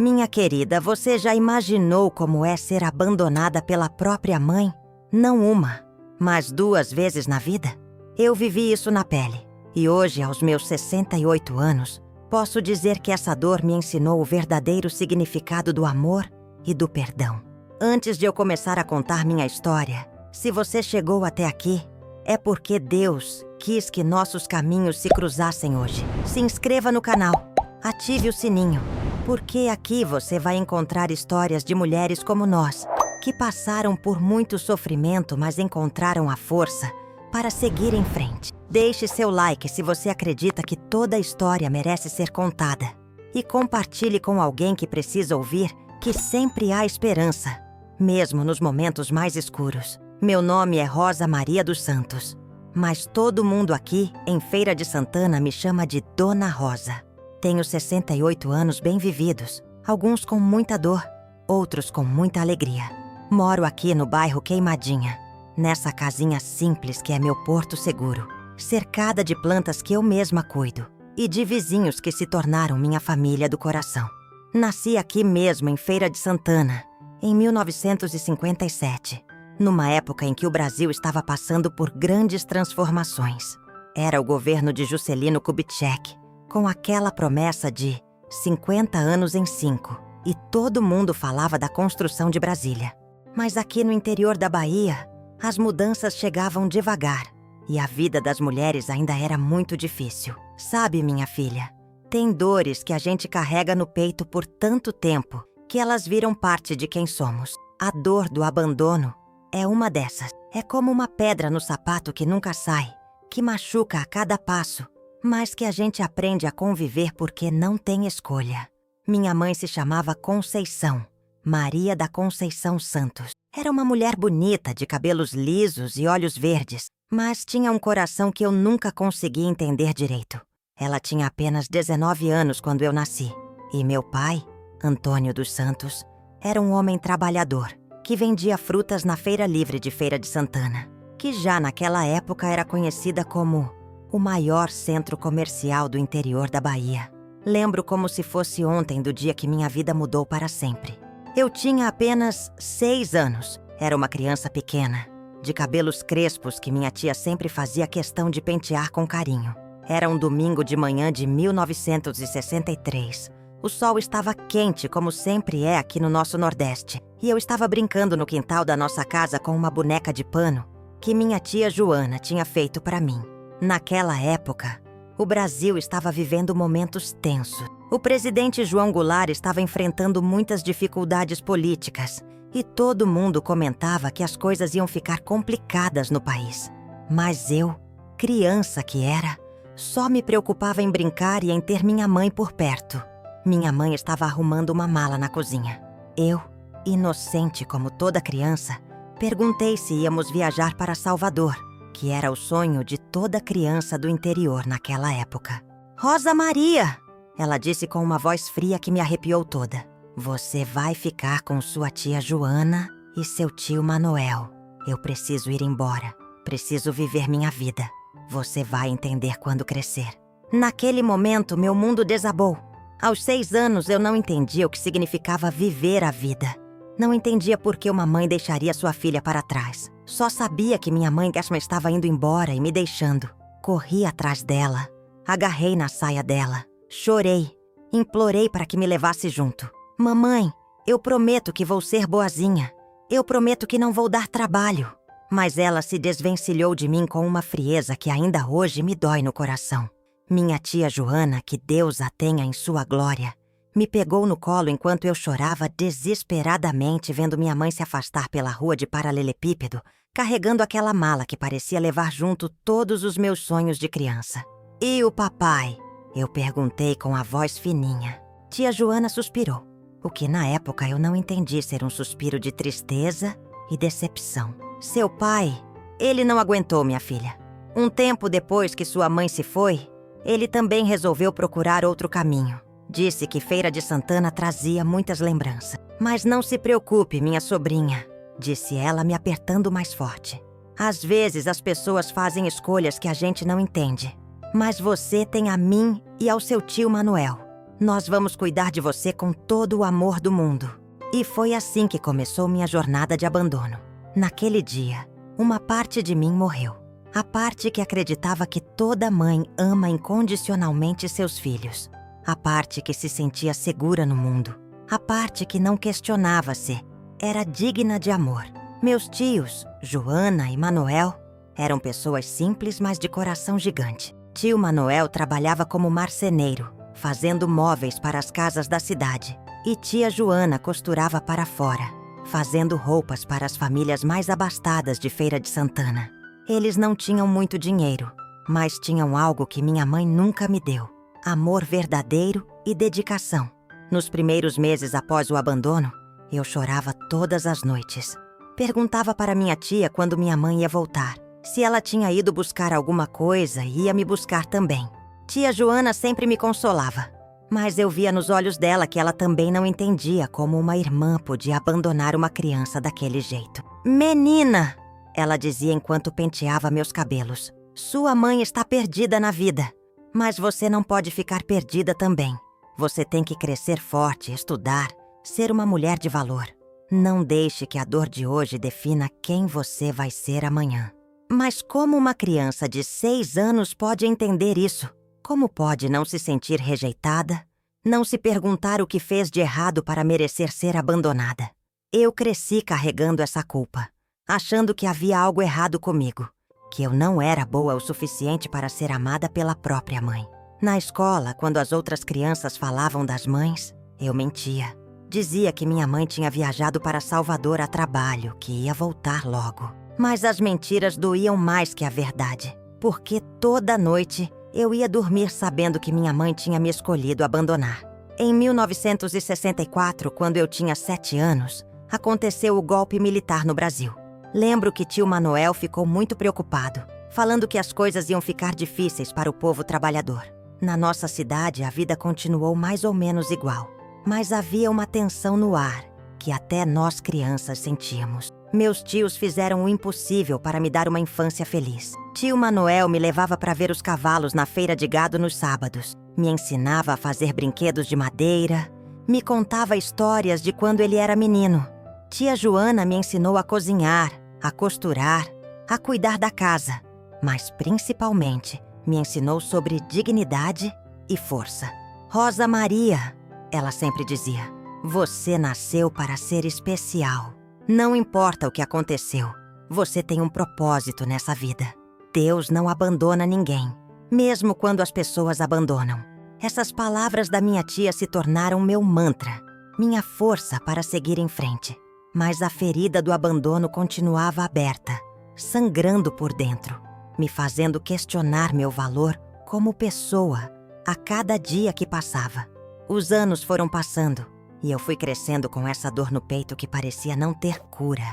Minha querida, você já imaginou como é ser abandonada pela própria mãe? Não uma, mas 2 vezes na vida? Eu vivi isso na pele. E hoje, aos meus 68 anos, posso dizer que essa dor me ensinou o verdadeiro significado do amor e do perdão. Antes de eu começar a contar minha história, se você chegou até aqui, é porque Deus quis que nossos caminhos se cruzassem hoje. Se inscreva no canal, ative o sininho, porque aqui você vai encontrar histórias de mulheres como nós, que passaram por muito sofrimento, mas encontraram a força para seguir em frente. Deixe seu like se você acredita que toda história merece ser contada. E compartilhe com alguém que precisa ouvir que sempre há esperança, mesmo nos momentos mais escuros. Meu nome é Rosa Maria dos Santos, mas todo mundo aqui, em Feira de Santana, me chama de Dona Rosa. Tenho 68 anos bem vividos, alguns com muita dor, outros com muita alegria. Moro aqui no bairro Queimadinha, nessa casinha simples que é meu porto seguro, cercada de plantas que eu mesma cuido e de vizinhos que se tornaram minha família do coração. Nasci aqui mesmo em Feira de Santana, em 1957, numa época em que o Brasil estava passando por grandes transformações. Era o governo de Juscelino Kubitschek, com aquela promessa de 50 anos em 5, e todo mundo falava da construção de Brasília. Mas aqui no interior da Bahia, as mudanças chegavam devagar, e a vida das mulheres ainda era muito difícil. Sabe, minha filha, tem dores que a gente carrega no peito por tanto tempo que elas viram parte de quem somos. A dor do abandono é uma dessas. É como uma pedra no sapato que nunca sai, que machuca a cada passo, mas que a gente aprende a conviver porque não tem escolha. Minha mãe se chamava Conceição, Maria da Conceição Santos. Era uma mulher bonita, de cabelos lisos e olhos verdes, mas tinha um coração que eu nunca consegui entender direito. Ela tinha apenas 19 anos quando eu nasci, e meu pai, Antônio dos Santos, era um homem trabalhador, que vendia frutas na Feira Livre de Feira de Santana, que já naquela época era conhecida como o maior centro comercial do interior da Bahia. Lembro como se fosse ontem do dia que minha vida mudou para sempre. Eu tinha apenas 6 anos. Era uma criança pequena, de cabelos crespos que minha tia sempre fazia questão de pentear com carinho. Era um domingo de manhã de 1963. O sol estava quente, como sempre é aqui no nosso Nordeste, e eu estava brincando no quintal da nossa casa com uma boneca de pano que minha tia Joana tinha feito para mim. Naquela época, o Brasil estava vivendo momentos tensos. O presidente João Goulart estava enfrentando muitas dificuldades políticas e todo mundo comentava que as coisas iam ficar complicadas no país. Mas eu, criança que era, só me preocupava em brincar e em ter minha mãe por perto. Minha mãe estava arrumando uma mala na cozinha. Eu, inocente como toda criança, perguntei se íamos viajar para Salvador, que era o sonho de toda criança do interior naquela época. Rosa Maria! Ela disse com uma voz fria que me arrepiou toda. Você vai ficar com sua tia Joana e seu tio Manoel. Eu preciso ir embora. Preciso viver minha vida. Você vai entender quando crescer. Naquele momento, meu mundo desabou. Aos 6 anos, eu não entendia o que significava viver a vida. Não entendia por que uma mãe deixaria sua filha para trás. Só sabia que minha mãe mesma estava indo embora e me deixando. Corri atrás dela, agarrei na saia dela, chorei, implorei para que me levasse junto. Mamãe, eu prometo que vou ser boazinha. Eu prometo que não vou dar trabalho. Mas ela se desvencilhou de mim com uma frieza que ainda hoje me dói no coração. Minha tia Joana, que Deus a tenha em sua glória, me pegou no colo enquanto eu chorava desesperadamente vendo minha mãe se afastar pela rua de paralelepípedo, carregando aquela mala que parecia levar junto todos os meus sonhos de criança. E o papai? Eu perguntei com a voz fininha. Tia Joana suspirou, o que na época eu não entendi ser um suspiro de tristeza e decepção. Seu pai, ele não aguentou, minha filha. Um tempo depois que sua mãe se foi, ele também resolveu procurar outro caminho. Disse que Feira de Santana trazia muitas lembranças. Mas não se preocupe, minha sobrinha, disse ela me apertando mais forte. Às vezes as pessoas fazem escolhas que a gente não entende. Mas você tem a mim e ao seu tio Manoel. Nós vamos cuidar de você com todo o amor do mundo. E foi assim que começou minha jornada de abandono. Naquele dia, uma parte de mim morreu. A parte que acreditava que toda mãe ama incondicionalmente seus filhos. A parte que se sentia segura no mundo. A parte que não questionava se era digna de amor. Meus tios, Joana e Manuel, eram pessoas simples, mas de coração gigante. Tio Manuel trabalhava como marceneiro, fazendo móveis para as casas da cidade. E tia Joana costurava para fora, fazendo roupas para as famílias mais abastadas de Feira de Santana. Eles não tinham muito dinheiro, mas tinham algo que minha mãe nunca me deu: amor verdadeiro e dedicação. Nos primeiros meses após o abandono, eu chorava todas as noites. Perguntava para minha tia quando minha mãe ia voltar, se ela tinha ido buscar alguma coisa e ia me buscar também. Tia Joana sempre me consolava, mas eu via nos olhos dela que ela também não entendia como uma irmã podia abandonar uma criança daquele jeito. "Menina!", ela dizia enquanto penteava meus cabelos. "Sua mãe está perdida na vida, mas você não pode ficar perdida também. Você tem que crescer forte, estudar, ser uma mulher de valor. Não deixe que a dor de hoje defina quem você vai ser amanhã." Mas como uma criança de 6 anos pode entender isso? Como pode não se sentir rejeitada? Não se perguntar o que fez de errado para merecer ser abandonada? Eu cresci carregando essa culpa, achando que havia algo errado comigo, que eu não era boa o suficiente para ser amada pela própria mãe. Na escola, quando as outras crianças falavam das mães, eu mentia. Dizia que minha mãe tinha viajado para Salvador a trabalho, que ia voltar logo. Mas as mentiras doíam mais que a verdade, porque toda noite eu ia dormir sabendo que minha mãe tinha me escolhido abandonar. Em 1964, quando eu tinha 7 anos, aconteceu o golpe militar no Brasil. Lembro que tio Manuel ficou muito preocupado, falando que as coisas iam ficar difíceis para o povo trabalhador. Na nossa cidade, a vida continuou mais ou menos igual, mas havia uma tensão no ar que até nós crianças sentíamos. Meus tios fizeram o impossível para me dar uma infância feliz. Tio Manuel me levava para ver os cavalos na feira de gado nos sábados, me ensinava a fazer brinquedos de madeira, me contava histórias de quando ele era menino. Tia Joana me ensinou a cozinhar, a costurar, a cuidar da casa, mas principalmente me ensinou sobre dignidade e força. "Rosa Maria", ela sempre dizia, "você nasceu para ser especial. Não importa o que aconteceu, você tem um propósito nessa vida. Deus não abandona ninguém, mesmo quando as pessoas abandonam." Essas palavras da minha tia se tornaram meu mantra, minha força para seguir em frente. Mas a ferida do abandono continuava aberta, sangrando por dentro, me fazendo questionar meu valor como pessoa a cada dia que passava. Os anos foram passando e eu fui crescendo com essa dor no peito que parecia não ter cura.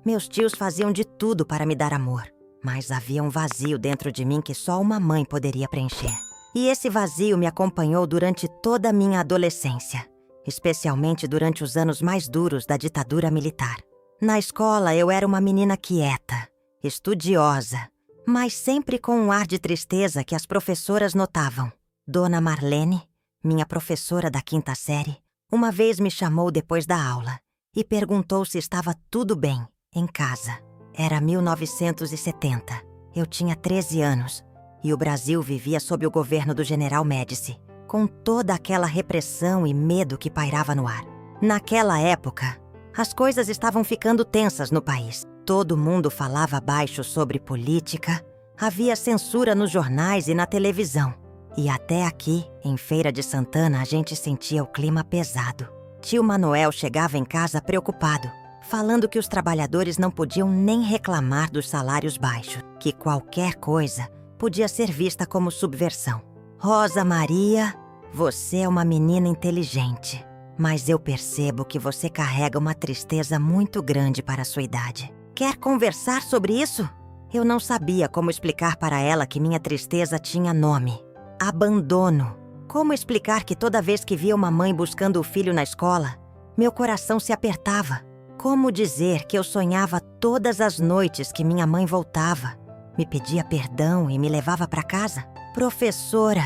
Meus tios faziam de tudo para me dar amor, mas havia um vazio dentro de mim que só uma mãe poderia preencher. E esse vazio me acompanhou durante toda a minha adolescência, especialmente durante os anos mais duros da ditadura militar. Na escola, eu era uma menina quieta, estudiosa, mas sempre com um ar de tristeza que as professoras notavam. Dona Marlene, minha professora da 5ª série, uma vez me chamou depois da aula e perguntou se estava tudo bem em casa. Era 1970, eu tinha 13 anos e o Brasil vivia sob o governo do General Médici, com toda aquela repressão e medo que pairava no ar. Naquela época, as coisas estavam ficando tensas no país. Todo mundo falava baixo sobre política, havia censura nos jornais e na televisão. E até aqui, em Feira de Santana, a gente sentia o clima pesado. Tio Manuel chegava em casa preocupado, falando que os trabalhadores não podiam nem reclamar dos salários baixos, que qualquer coisa podia ser vista como subversão. "Rosa Maria, você é uma menina inteligente, mas eu percebo que você carrega uma tristeza muito grande para a sua idade. Quer conversar sobre isso?" Eu não sabia como explicar para ela que minha tristeza tinha nome: abandono. Como explicar que toda vez que via uma mãe buscando o filho na escola, meu coração se apertava? Como dizer que eu sonhava todas as noites que minha mãe voltava, me pedia perdão e me levava para casa? "Professora",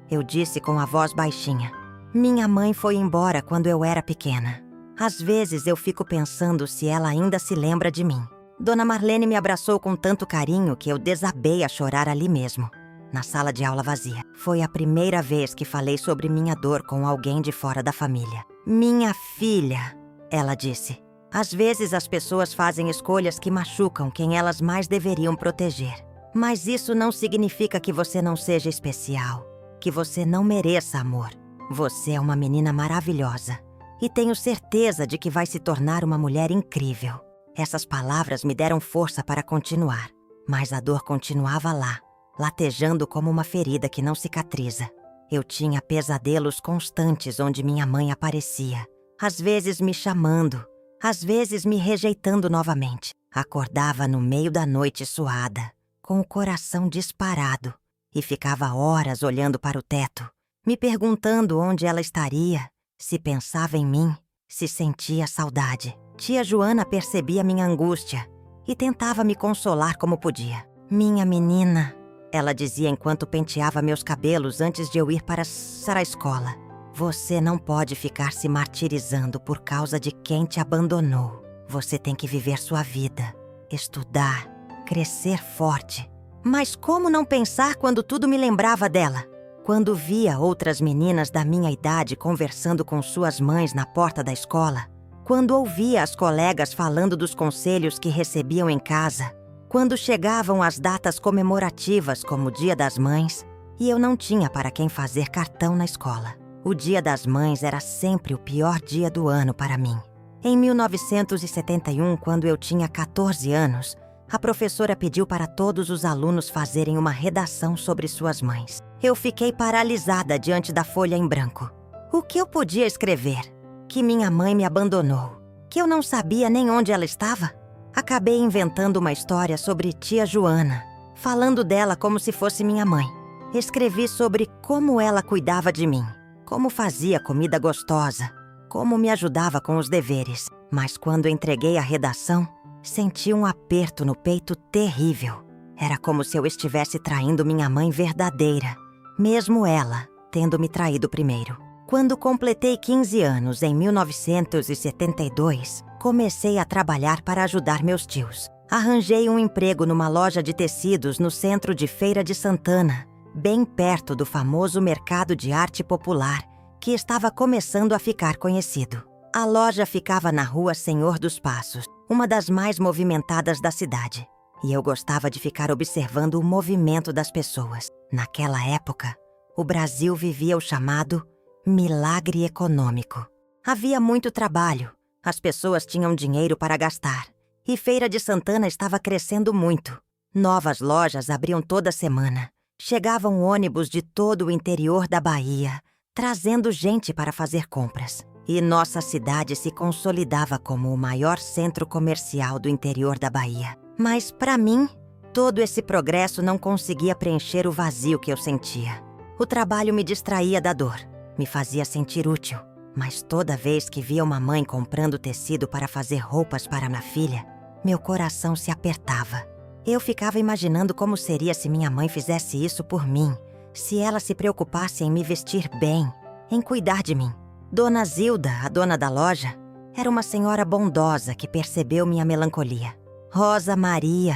eu disse com a voz baixinha, Minha mãe foi embora quando eu era pequena. Às vezes eu fico pensando se ela ainda se lembra de mim. Dona Marlene me abraçou com tanto carinho que eu desabei a chorar ali mesmo, na sala de aula vazia. Foi a primeira vez que falei sobre minha dor com alguém de fora da família. Minha filha, ela disse. Às vezes as pessoas fazem escolhas que machucam quem elas mais deveriam proteger. Mas isso não significa que você não seja especial, que você não mereça amor. Você é uma menina maravilhosa e tenho certeza de que vai se tornar uma mulher incrível. Essas palavras me deram força para continuar, mas a dor continuava lá, latejando como uma ferida que não cicatriza. Eu tinha pesadelos constantes onde minha mãe aparecia, às vezes me chamando, às vezes me rejeitando novamente. Acordava no meio da noite suada, com o coração disparado, e ficava horas olhando para o teto, me perguntando onde ela estaria, se pensava em mim, se sentia saudade. Tia Joana percebia minha angústia e tentava me consolar como podia. Minha menina, ela dizia enquanto penteava meus cabelos antes de eu ir para a escola. Você não pode ficar se martirizando por causa de quem te abandonou. Você tem que viver sua vida, estudar, crescer forte. Mas como não pensar quando tudo me lembrava dela? Quando via outras meninas da minha idade conversando com suas mães na porta da escola, quando ouvia as colegas falando dos conselhos que recebiam em casa, quando chegavam as datas comemorativas como o Dia das Mães, e eu não tinha para quem fazer cartão na escola. O Dia das Mães era sempre o pior dia do ano para mim. Em 1971, quando eu tinha 14 anos, a professora pediu para todos os alunos fazerem uma redação sobre suas mães. Eu fiquei paralisada diante da folha em branco. O que eu podia escrever? Que minha mãe me abandonou, que eu não sabia nem onde ela estava? Acabei inventando uma história sobre tia Joana, falando dela como se fosse minha mãe. Escrevi sobre como ela cuidava de mim, como fazia comida gostosa, como me ajudava com os deveres. Mas quando entreguei a redação, senti um aperto no peito terrível. Era como se eu estivesse traindo minha mãe verdadeira, mesmo ela tendo me traído primeiro. Quando completei 15 anos, em 1972, comecei a trabalhar para ajudar meus tios. Arranjei um emprego numa loja de tecidos no centro de Feira de Santana, bem perto do famoso mercado de arte popular, que estava começando a ficar conhecido. A loja ficava na rua Senhor dos Passos, uma das mais movimentadas da cidade, e eu gostava de ficar observando o movimento das pessoas. Naquela época, o Brasil vivia o chamado milagre econômico. Havia muito trabalho, as pessoas tinham dinheiro para gastar, e Feira de Santana estava crescendo muito. Novas lojas abriam toda semana. Chegavam ônibus de todo o interior da Bahia, trazendo gente para fazer compras. E nossa cidade se consolidava como o maior centro comercial do interior da Bahia. Mas, para mim, todo esse progresso não conseguia preencher o vazio que eu sentia. O trabalho me distraía da dor, me fazia sentir útil. Mas toda vez que via uma mãe comprando tecido para fazer roupas para minha filha, meu coração se apertava. Eu ficava imaginando como seria se minha mãe fizesse isso por mim, se ela se preocupasse em me vestir bem, em cuidar de mim. Dona Zilda, a dona da loja, era uma senhora bondosa que percebeu minha melancolia. Rosa Maria,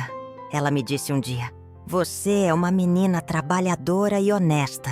ela me disse um dia, você é uma menina trabalhadora e honesta,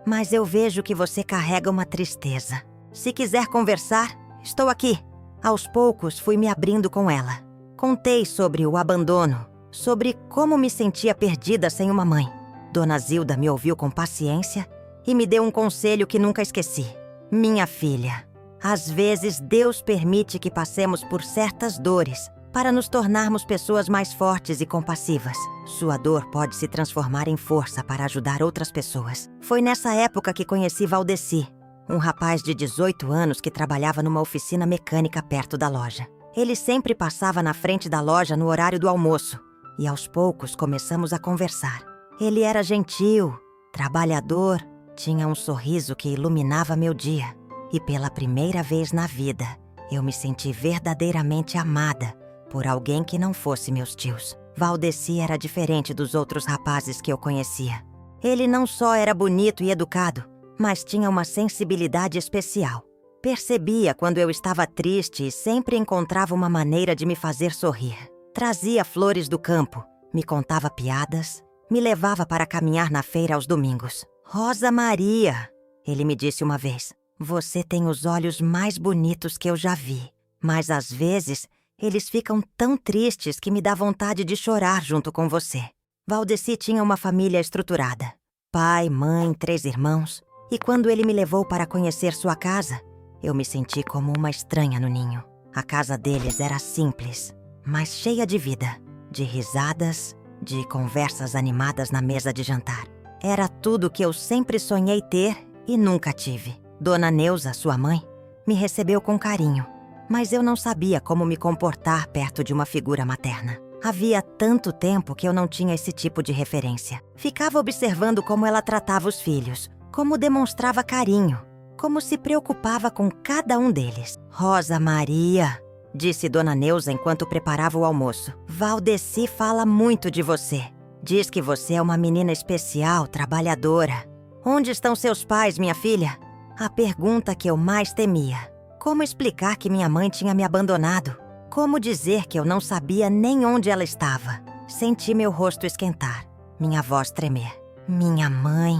mas eu vejo que você carrega uma tristeza. Se quiser conversar, estou aqui. Aos poucos fui me abrindo com ela. Contei sobre o abandono, sobre como me sentia perdida sem uma mãe. Dona Zilda me ouviu com paciência e me deu um conselho que nunca esqueci. Minha filha, às vezes Deus permite que passemos por certas dores para nos tornarmos pessoas mais fortes e compassivas. Sua dor pode se transformar em força para ajudar outras pessoas. Foi nessa época que conheci Valdeci, um rapaz de 18 anos que trabalhava numa oficina mecânica perto da loja. Ele sempre passava na frente da loja no horário do almoço e aos poucos começamos a conversar. Ele era gentil, trabalhador, tinha um sorriso que iluminava meu dia. E pela primeira vez na vida, eu me senti verdadeiramente amada por alguém que não fosse meus tios. Valdeci era diferente dos outros rapazes que eu conhecia. Ele não só era bonito e educado, mas tinha uma sensibilidade especial. Percebia quando eu estava triste e sempre encontrava uma maneira de me fazer sorrir. Trazia flores do campo, me contava piadas, me levava para caminhar na feira aos domingos. Rosa Maria, ele me disse uma vez, você tem os olhos mais bonitos que eu já vi, mas às vezes eles ficam tão tristes que me dá vontade de chorar junto com você. Valdeci tinha uma família estruturada. Pai, mãe, 3 irmãos. E quando ele me levou para conhecer sua casa, eu me senti como uma estranha no ninho. A casa deles era simples, mas cheia de vida, de risadas, de conversas animadas na mesa de jantar. Era tudo que eu sempre sonhei ter e nunca tive. Dona Neuza, sua mãe, me recebeu com carinho, mas eu não sabia como me comportar perto de uma figura materna. Havia tanto tempo que eu não tinha esse tipo de referência. Ficava observando como ela tratava os filhos, como demonstrava carinho, como se preocupava com cada um deles. Rosa Maria, disse Dona Neuza enquanto preparava o almoço. Valdeci fala muito de você. Diz que você é uma menina especial, trabalhadora. Onde estão seus pais, minha filha? A pergunta que eu mais temia. Como explicar que minha mãe tinha me abandonado? Como dizer que eu não sabia nem onde ela estava? Senti meu rosto esquentar, minha voz tremer. Minha mãe...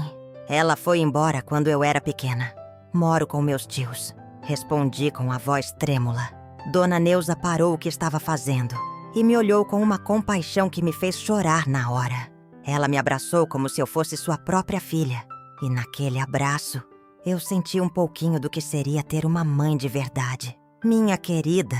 Ela foi embora quando eu era pequena. Moro com meus tios. Respondi com a voz trêmula. Dona Neuza parou o que estava fazendo e me olhou com uma compaixão que me fez chorar na hora. Ela me abraçou como se eu fosse sua própria filha. E naquele abraço, eu senti um pouquinho do que seria ter uma mãe de verdade. Minha querida,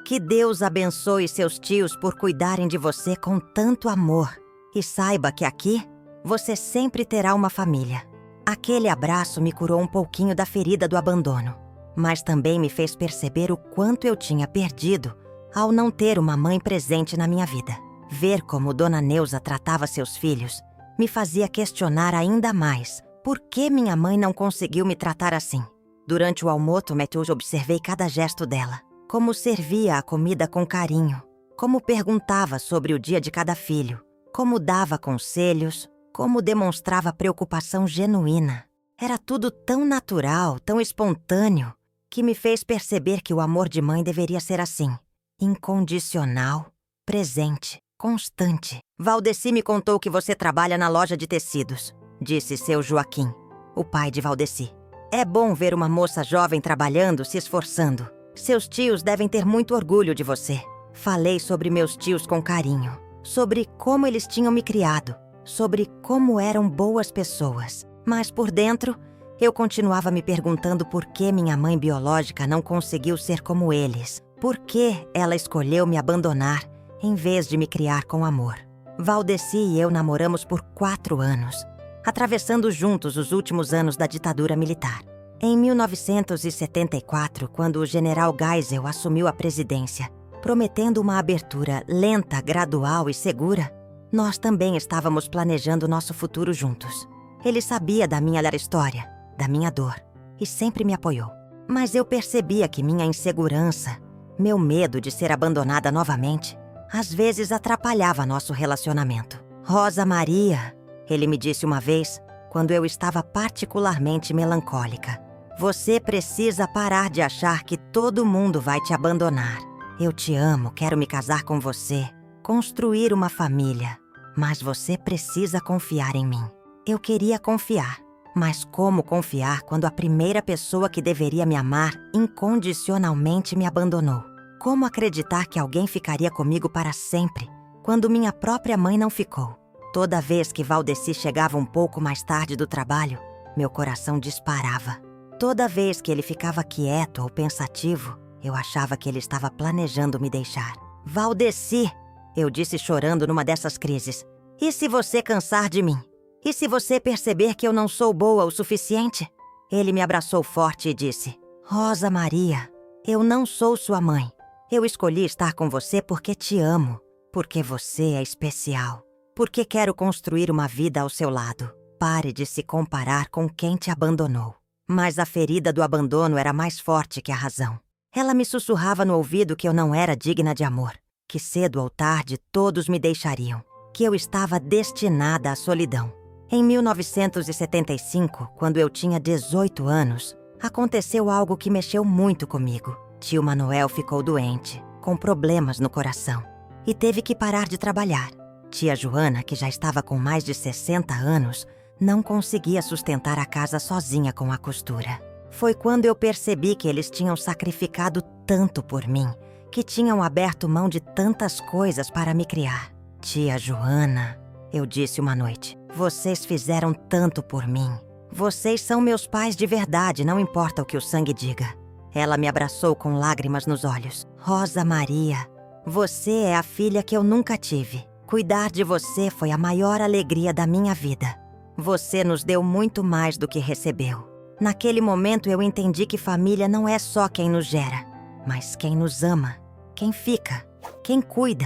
que Deus abençoe seus tios por cuidarem de você com tanto amor. E saiba que aqui, você sempre terá uma família. Aquele abraço me curou um pouquinho da ferida do abandono, mas também me fez perceber o quanto eu tinha perdido ao não ter uma mãe presente na minha vida. Ver como Dona Neuza tratava seus filhos me fazia questionar ainda mais por que minha mãe não conseguiu me tratar assim. Durante o almoço, eu observei cada gesto dela, como servia a comida com carinho, como perguntava sobre o dia de cada filho, como dava conselhos, como demonstrava preocupação genuína. Era tudo tão natural, tão espontâneo, que me fez perceber que o amor de mãe deveria ser assim, incondicional, presente, constante. Valdeci me contou que você trabalha na loja de tecidos, disse seu Joaquim, o pai de Valdeci. É bom ver uma moça jovem trabalhando, se esforçando. Seus tios devem ter muito orgulho de você. Falei sobre meus tios com carinho, sobre como eles tinham me criado, sobre como eram boas pessoas. Mas por dentro, eu continuava me perguntando por que minha mãe biológica não conseguiu ser como eles. Por que ela escolheu me abandonar em vez de me criar com amor. Valdeci e eu namoramos por 4 anos, atravessando juntos os últimos anos da ditadura militar. Em 1974, quando o general Geisel assumiu a presidência, prometendo uma abertura lenta, gradual e segura, nós também estávamos planejando nosso futuro juntos. Ele sabia da minha história, da minha dor, e sempre me apoiou. Mas eu percebia que minha insegurança, meu medo de ser abandonada novamente, às vezes atrapalhava nosso relacionamento. Rosa Maria, ele me disse uma vez, quando eu estava particularmente melancólica, você precisa parar de achar que todo mundo vai te abandonar. Eu te amo, quero me casar com você, construir uma família, mas você precisa confiar em mim. Eu queria confiar, mas como confiar quando a primeira pessoa que deveria me amar incondicionalmente me abandonou? Como acreditar que alguém ficaria comigo para sempre, quando minha própria mãe não ficou? Toda vez que Valdeci chegava um pouco mais tarde do trabalho, meu coração disparava. Toda vez que ele ficava quieto ou pensativo, eu achava que ele estava planejando me deixar. Valdeci, eu disse chorando numa dessas crises. E se você cansar de mim? E se você perceber que eu não sou boa o suficiente? Ele me abraçou forte e disse, Rosa Maria, eu não sou sua mãe. Eu escolhi estar com você porque te amo, porque você é especial, porque quero construir uma vida ao seu lado. Pare de se comparar com quem te abandonou. Mas a ferida do abandono era mais forte que a razão. Ela me sussurrava no ouvido que eu não era digna de amor, que cedo ou tarde todos me deixariam, que eu estava destinada à solidão. Em 1975, quando eu tinha 18 anos, aconteceu algo que mexeu muito comigo. Tio Manuel ficou doente, com problemas no coração, e teve que parar de trabalhar. Tia Joana, que já estava com mais de 60 anos, não conseguia sustentar a casa sozinha com a costura. Foi quando eu percebi que eles tinham sacrificado tanto por mim, que tinham aberto mão de tantas coisas para me criar. Tia Joana, eu disse uma noite, vocês fizeram tanto por mim. Vocês são meus pais de verdade, não importa o que o sangue diga. Ela me abraçou com lágrimas nos olhos. Rosa Maria, você é a filha que eu nunca tive. Cuidar de você foi a maior alegria da minha vida. Você nos deu muito mais do que recebeu. Naquele momento eu entendi que família não é só quem nos gera, mas quem nos ama, quem fica, quem cuida.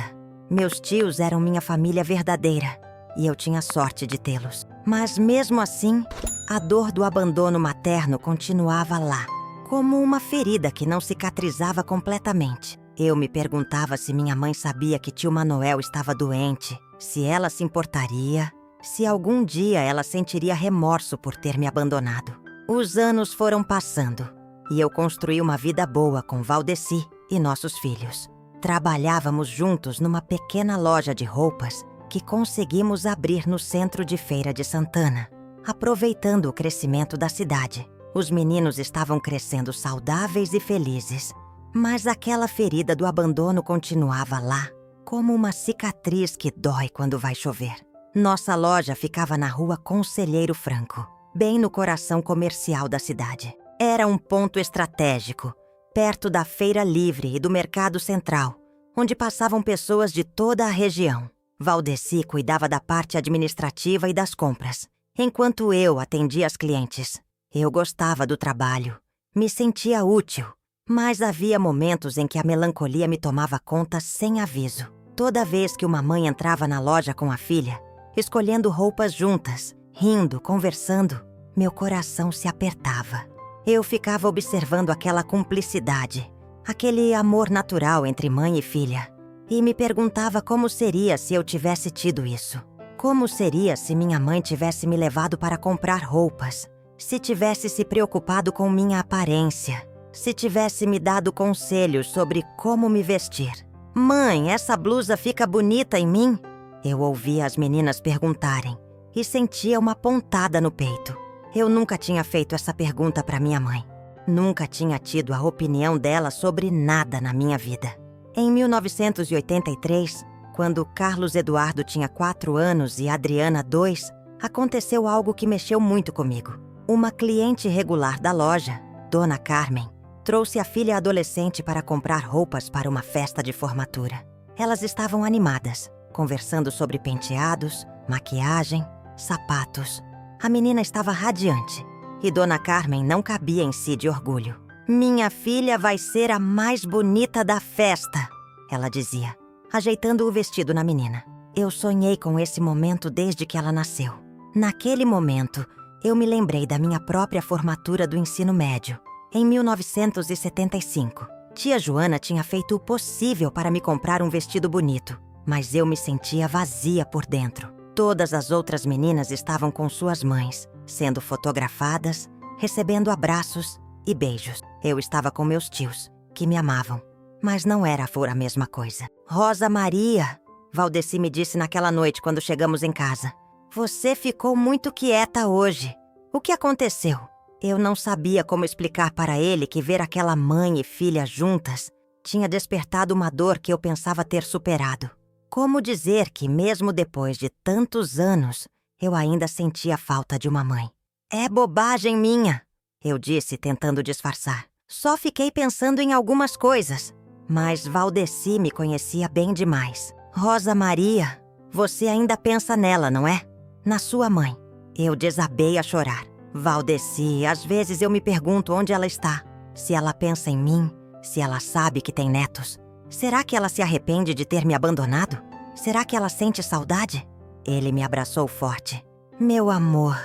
Meus tios eram minha família verdadeira e eu tinha sorte de tê-los. Mas mesmo assim, a dor do abandono materno continuava lá, como uma ferida que não cicatrizava completamente. Eu me perguntava se minha mãe sabia que tio Manuel estava doente, se ela se importaria, se algum dia ela sentiria remorso por ter me abandonado. Os anos foram passando e eu construí uma vida boa com Valdeci e nossos filhos. Trabalhávamos juntos numa pequena loja de roupas que conseguimos abrir no centro de Feira de Santana, aproveitando o crescimento da cidade. Os meninos estavam crescendo saudáveis e felizes, mas aquela ferida do abandono continuava lá, como uma cicatriz que dói quando vai chover. Nossa loja ficava na rua Conselheiro Franco, bem no coração comercial da cidade. Era um ponto estratégico, perto da Feira Livre e do Mercado Central, onde passavam pessoas de toda a região. Valdeci cuidava da parte administrativa e das compras, enquanto eu atendia as clientes. Eu gostava do trabalho, me sentia útil, mas havia momentos em que a melancolia me tomava conta sem aviso. Toda vez que uma mãe entrava na loja com a filha, escolhendo roupas juntas, rindo, conversando, meu coração se apertava. Eu ficava observando aquela cumplicidade, aquele amor natural entre mãe e filha, e me perguntava como seria se eu tivesse tido isso. Como seria se minha mãe tivesse me levado para comprar roupas, se tivesse se preocupado com minha aparência, se tivesse me dado conselhos sobre como me vestir. Mãe, essa blusa fica bonita em mim? Eu ouvia as meninas perguntarem e sentia uma pontada no peito. Eu nunca tinha feito essa pergunta para minha mãe. Nunca tinha tido a opinião dela sobre nada na minha vida. Em 1983, quando Carlos Eduardo tinha 4 anos e Adriana 2, aconteceu algo que mexeu muito comigo. Uma cliente regular da loja, Dona Carmen, trouxe a filha adolescente para comprar roupas para uma festa de formatura. Elas estavam animadas, conversando sobre penteados, maquiagem, sapatos. A menina estava radiante e Dona Carmen não cabia em si de orgulho. Minha filha vai ser a mais bonita da festa, ela dizia, ajeitando o vestido na menina. Eu sonhei com esse momento desde que ela nasceu. Naquele momento, eu me lembrei da minha própria formatura do ensino médio, em 1975. Tia Joana tinha feito o possível para me comprar um vestido bonito, mas eu me sentia vazia por dentro. Todas as outras meninas estavam com suas mães, sendo fotografadas, recebendo abraços e beijos. Eu estava com meus tios, que me amavam, mas não era a mesma coisa. Rosa Maria, Valdeci me disse naquela noite quando chegamos em casa. Você ficou muito quieta hoje. O que aconteceu? Eu não sabia como explicar para ele que ver aquela mãe e filha juntas tinha despertado uma dor que eu pensava ter superado. Como dizer que, mesmo depois de tantos anos, eu ainda sentia falta de uma mãe? É bobagem minha, eu disse, tentando disfarçar. Só fiquei pensando em algumas coisas. Mas Valdeci me conhecia bem demais. Rosa Maria, você ainda pensa nela, não é? Na sua mãe. Eu desabei a chorar. Valdeci, às vezes eu me pergunto onde ela está. Se ela pensa em mim, se ela sabe que tem netos. Será que ela se arrepende de ter me abandonado? Será que ela sente saudade? Ele me abraçou forte. Meu amor,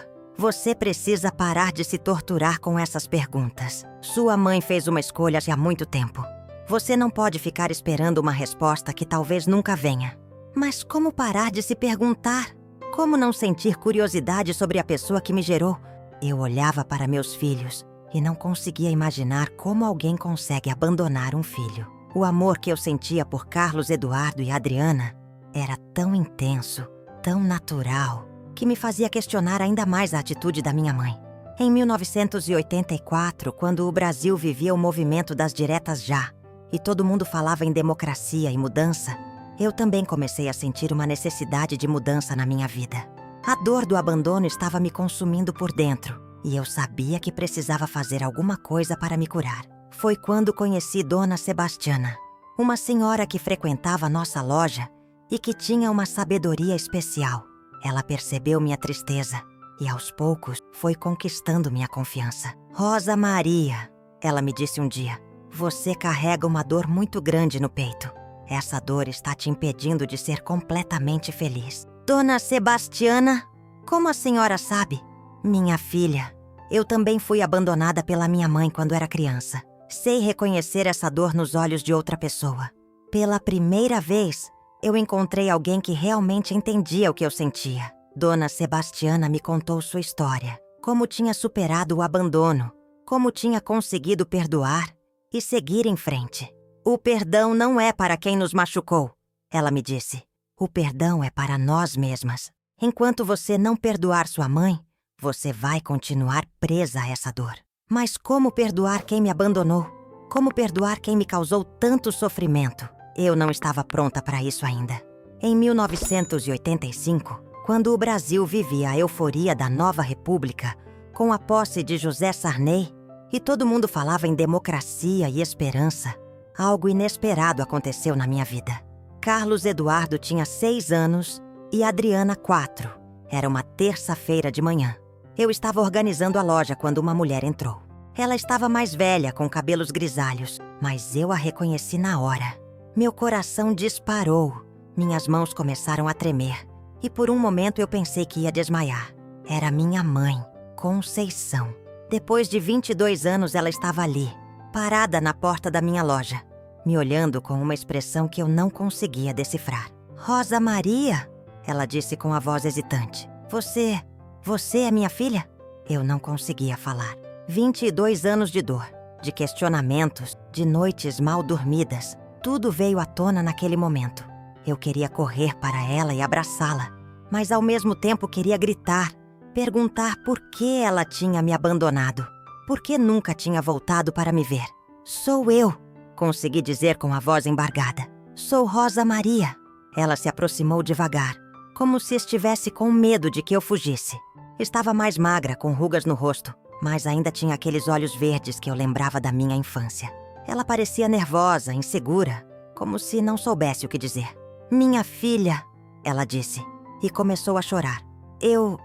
você precisa parar de se torturar com essas perguntas. Sua mãe fez uma escolha há muito tempo. Você não pode ficar esperando uma resposta que talvez nunca venha. Mas como parar de se perguntar? Como não sentir curiosidade sobre a pessoa que me gerou? Eu olhava para meus filhos e não conseguia imaginar como alguém consegue abandonar um filho. O amor que eu sentia por Carlos Eduardo e Adriana era tão intenso, tão natural, que me fazia questionar ainda mais a atitude da minha mãe. Em 1984, quando o Brasil vivia o movimento das diretas já, e todo mundo falava em democracia e mudança, eu também comecei a sentir uma necessidade de mudança na minha vida. A dor do abandono estava me consumindo por dentro, e eu sabia que precisava fazer alguma coisa para me curar. Foi quando conheci Dona Sebastiana, uma senhora que frequentava nossa loja e que tinha uma sabedoria especial. Ela percebeu minha tristeza e, aos poucos, foi conquistando minha confiança. Rosa Maria, ela me disse um dia, você carrega uma dor muito grande no peito. Essa dor está te impedindo de ser completamente feliz. Dona Sebastiana, como a senhora sabe? Minha filha, eu também fui abandonada pela minha mãe quando era criança. Sei reconhecer essa dor nos olhos de outra pessoa. Pela primeira vez, eu encontrei alguém que realmente entendia o que eu sentia. Dona Sebastiana me contou sua história, como tinha superado o abandono, como tinha conseguido perdoar e seguir em frente. O perdão não é para quem nos machucou, ela me disse. O perdão é para nós mesmas. Enquanto você não perdoar sua mãe, você vai continuar presa a essa dor. Mas como perdoar quem me abandonou? Como perdoar quem me causou tanto sofrimento? Eu não estava pronta para isso ainda. Em 1985, quando o Brasil vivia a euforia da nova república, com a posse de José Sarney, e todo mundo falava em democracia e esperança, algo inesperado aconteceu na minha vida. Carlos Eduardo tinha 6 anos e Adriana 4. Era uma terça-feira de manhã. Eu estava organizando a loja quando uma mulher entrou. Ela estava mais velha, com cabelos grisalhos, mas eu a reconheci na hora. Meu coração disparou, minhas mãos começaram a tremer e por um momento eu pensei que ia desmaiar. Era minha mãe, Conceição. Depois de 22 anos ela estava ali, parada na porta da minha loja, me olhando com uma expressão que eu não conseguia decifrar. Rosa Maria, ela disse com a voz hesitante. Você é minha filha? Eu não conseguia falar. 22 anos de dor, de questionamentos, de noites mal dormidas. Tudo veio à tona naquele momento. Eu queria correr para ela e abraçá-la, mas ao mesmo tempo queria gritar, perguntar por que ela tinha me abandonado, por que nunca tinha voltado para me ver. Sou eu, consegui dizer com a voz embargada. Sou Rosa Maria. Ela se aproximou devagar, como se estivesse com medo de que eu fugisse. Estava mais magra, com rugas no rosto, mas ainda tinha aqueles olhos verdes que eu lembrava da minha infância. Ela parecia nervosa, insegura, como se não soubesse o que dizer. Minha filha, ela disse, e começou a chorar. Eu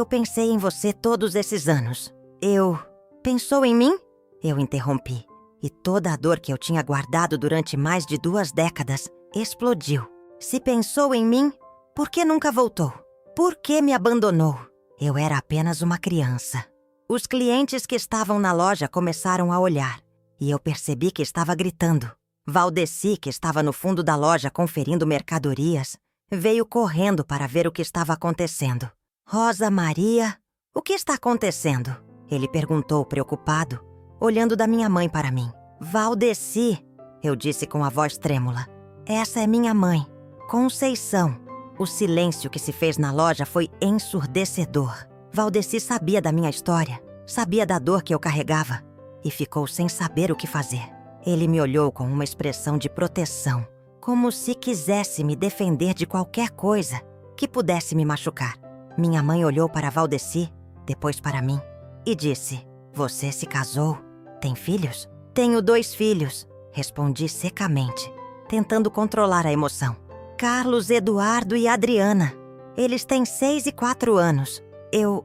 pensei em você todos esses anos. Pensou em mim? Eu interrompi, e toda a dor que eu tinha guardado durante mais de 2 décadas explodiu. Se pensou em mim, por que nunca voltou? Por que me abandonou? Eu era apenas uma criança. Os clientes que estavam na loja começaram a olhar, e eu percebi que estava gritando. Valdeci, que estava no fundo da loja conferindo mercadorias, veio correndo para ver o que estava acontecendo. Rosa Maria, o que está acontecendo? Ele perguntou, preocupado, olhando da minha mãe para mim. Valdeci, eu disse com a voz trêmula. Essa é minha mãe, Conceição. O silêncio que se fez na loja foi ensurdecedor. Valdeci sabia da minha história, sabia da dor que eu carregava e ficou sem saber o que fazer. Ele me olhou com uma expressão de proteção, como se quisesse me defender de qualquer coisa que pudesse me machucar. Minha mãe olhou para Valdeci, depois para mim, e disse, você se casou? Tem filhos? Tenho 2 filhos, respondi secamente, tentando controlar a emoção. Carlos Eduardo e Adriana. Eles têm 6 e 4 anos. Eu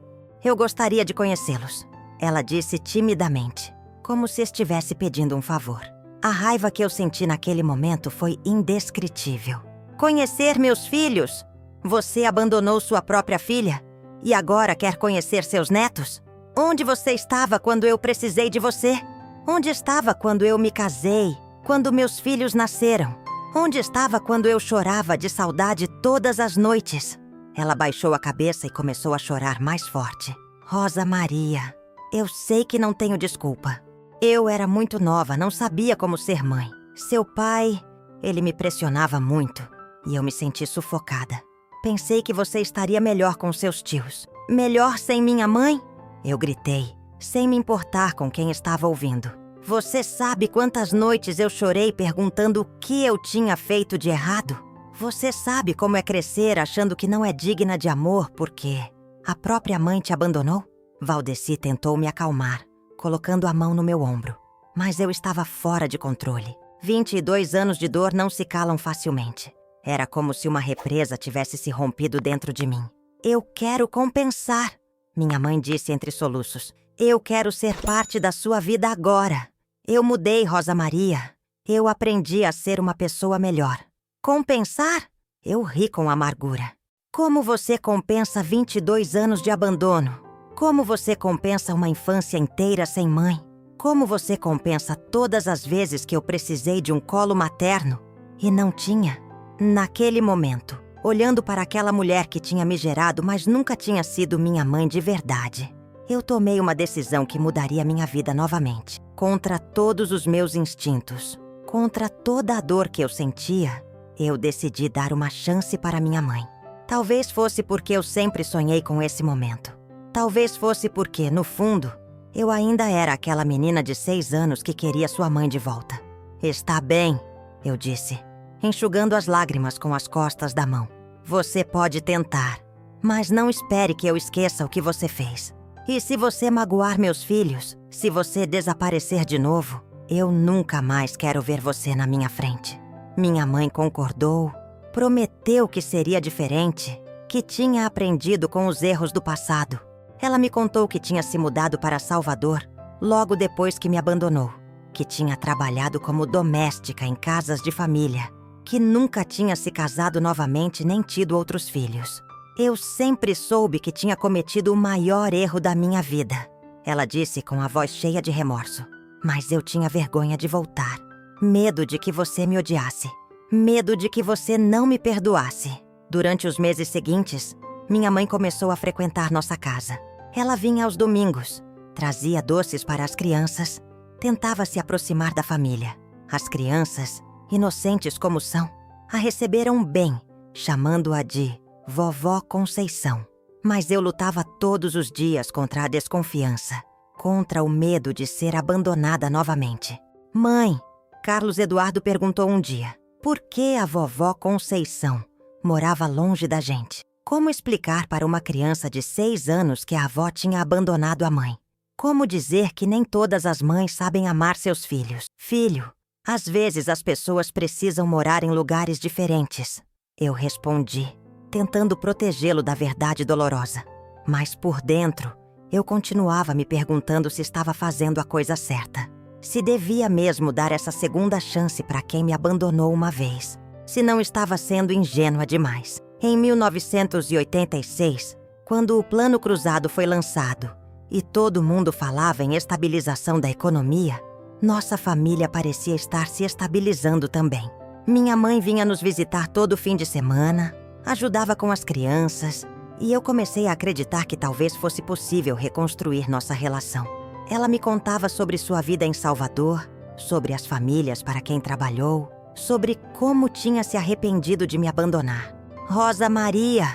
gostaria de conhecê-los, ela disse timidamente, como se estivesse pedindo um favor. A raiva que eu senti naquele momento foi indescritível. Conhecer meus filhos? Você abandonou sua própria filha e agora quer conhecer seus netos? Onde você estava quando eu precisei de você? Onde estava quando eu me casei? Quando meus filhos nasceram? Onde estava quando eu chorava de saudade todas as noites? Ela baixou a cabeça e começou a chorar mais forte. Rosa Maria, eu sei que não tenho desculpa. Eu era muito nova, não sabia como ser mãe. Seu pai, ele me pressionava muito e eu me senti sufocada. Pensei que você estaria melhor com seus tios. Melhor sem minha mãe? Eu gritei, sem me importar com quem estava ouvindo. Você sabe quantas noites eu chorei perguntando o que eu tinha feito de errado? Você sabe como é crescer achando que não é digna de amor porque a própria mãe te abandonou? Valdeci tentou me acalmar, colocando a mão no meu ombro. Mas eu estava fora de controle. 22 anos de dor não se calam facilmente. Era como se uma represa tivesse se rompido dentro de mim. Eu quero compensar, minha mãe disse entre soluços. Eu quero ser parte da sua vida agora. Eu mudei, Rosa Maria. Eu aprendi a ser uma pessoa melhor. Compensar? Eu ri com amargura. Como você compensa 22 anos de abandono? Como você compensa uma infância inteira sem mãe? Como você compensa todas as vezes que eu precisei de um colo materno e não tinha? Naquele momento, olhando para aquela mulher que tinha me gerado, mas nunca tinha sido minha mãe de verdade, eu tomei uma decisão que mudaria minha vida novamente. Contra todos os meus instintos, contra toda a dor que eu sentia, eu decidi dar uma chance para minha mãe. Talvez fosse porque eu sempre sonhei com esse momento. Talvez fosse porque, no fundo, eu ainda era aquela menina de 6 anos que queria sua mãe de volta. Está bem, eu disse, enxugando as lágrimas com as costas da mão. Você pode tentar, mas não espere que eu esqueça o que você fez. E se você magoar meus filhos, se você desaparecer de novo, eu nunca mais quero ver você na minha frente. Minha mãe concordou, prometeu que seria diferente, que tinha aprendido com os erros do passado. Ela me contou que tinha se mudado para Salvador logo depois que me abandonou, que tinha trabalhado como doméstica em casas de família, que nunca tinha se casado novamente nem tido outros filhos. Eu sempre soube que tinha cometido o maior erro da minha vida, ela disse com a voz cheia de remorso. Mas eu tinha vergonha de voltar, medo de que você me odiasse, medo de que você não me perdoasse. Durante os meses seguintes, minha mãe começou a frequentar nossa casa. Ela vinha aos domingos, trazia doces para as crianças, tentava se aproximar da família. As crianças, inocentes como são, a receberam bem, chamando-a de Vovó Conceição. Mas eu lutava todos os dias contra a desconfiança, contra o medo de ser abandonada novamente. Mãe, Carlos Eduardo perguntou um dia, por que a Vovó Conceição morava longe da gente? Como explicar para uma criança de 6 anos que a avó tinha abandonado a mãe? Como dizer que nem todas as mães sabem amar seus filhos? Filho, às vezes as pessoas precisam morar em lugares diferentes. Eu respondi, tentando protegê-lo da verdade dolorosa. Mas por dentro, eu continuava me perguntando se estava fazendo a coisa certa. Se devia mesmo dar essa segunda chance para quem me abandonou uma vez. Se não estava sendo ingênua demais. Em 1986, quando o Plano Cruzado foi lançado e todo mundo falava em estabilização da economia, nossa família parecia estar se estabilizando também. Minha mãe vinha nos visitar todo fim de semana, ajudava com as crianças, e eu comecei a acreditar que talvez fosse possível reconstruir nossa relação. Ela me contava sobre sua vida em Salvador, sobre as famílias para quem trabalhou, sobre como tinha se arrependido de me abandonar. Rosa Maria,